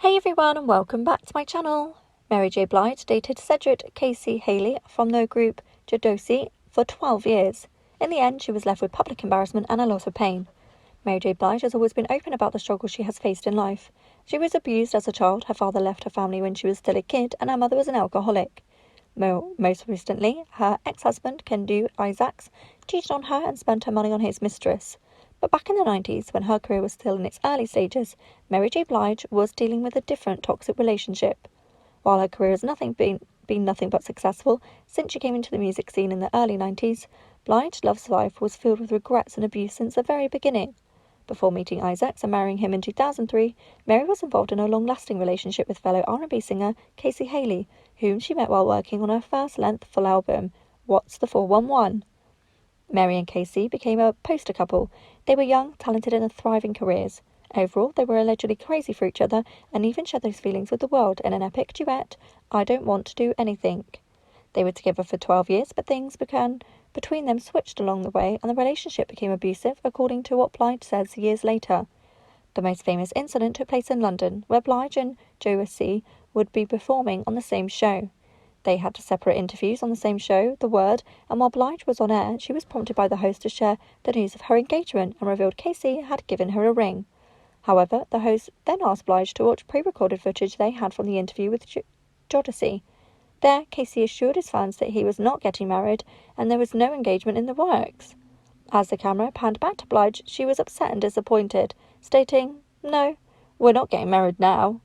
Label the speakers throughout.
Speaker 1: Hey everyone and welcome back to my channel. Mary J. Blige dated Cedric Casey Haley from the group Jodeci for 12 years. In the end, she was left with public embarrassment and a lot of pain. Mary J. Blige has always been open about the struggles she has faced in life. She was abused as a child, her father left her family when she was still a kid, and her mother was an alcoholic. Most recently, her ex-husband, Kendu Isaacs, cheated on her and spent her money on his mistress. But back in the 90s, when her career was still in its early stages, Mary J. Blige was dealing with a different toxic relationship. While her career has been nothing but successful since she came into the music scene in the early 90s, Blige's love life was filled with regrets and abuse since the very beginning. Before meeting Isaacs and marrying him in 2003, Mary was involved in a long-lasting relationship with fellow R&B singer Casey Haley, whom she met while working on her first-length full album, What's the 411? Mary and Casey became a poster couple. They were young, talented, and had thriving careers. Overall, they were allegedly crazy for each other and even shared those feelings with the world in an epic duet, I Don't Want to Do Anything. They were together for 12 years, but things between them switched along the way, and the relationship became abusive, according to what Blige says years later. The most famous incident took place in London, where Blige and Jodeci would be performing on the same show. They had separate interviews on the same show, The Word, and while Blige was on air, she was prompted by the host to share the news of her engagement and revealed Casey had given her a ring. However, the host then asked Blige to watch pre-recorded footage they had from the interview with Jodeci. There, Casey assured his fans that he was not getting married and there was no engagement in the works. As the camera panned back to Blige, she was upset and disappointed, stating, "No, we're not getting married now."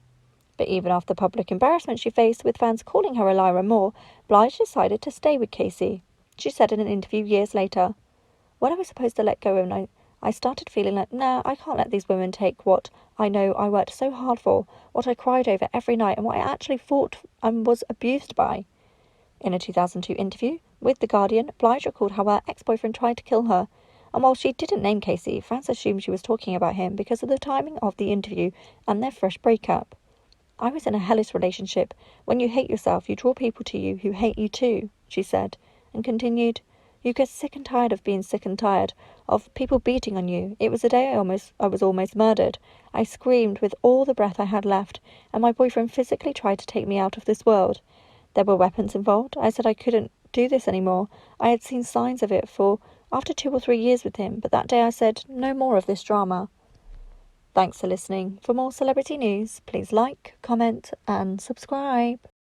Speaker 1: But even after the public embarrassment she faced, with fans calling her a liar and more, Blige decided to stay with Casey. She said in an interview years later, "When I was supposed to let go and I started feeling like, nah, I can't let these women take what I know I worked so hard for, what I cried over every night, and what I actually fought and was abused by." In a 2002 interview with The Guardian, Blige recalled how her ex-boyfriend tried to kill her, and while she didn't name Casey, fans assumed she was talking about him because of the timing of the interview and their fresh breakup. "I was in a hellish relationship. When you hate yourself, you draw people to you who hate you too," she said, and continued, "You get sick and tired of being sick and tired, of people beating on you. It was the day I was almost murdered. I screamed with all the breath I had left, and my boyfriend physically tried to take me out of this world. There were weapons involved. I said I couldn't do this anymore. I had seen signs of it after 2 or 3 years with him, but that day I said, no more of this drama." Thanks for listening. For more celebrity news, please like, comment, and subscribe.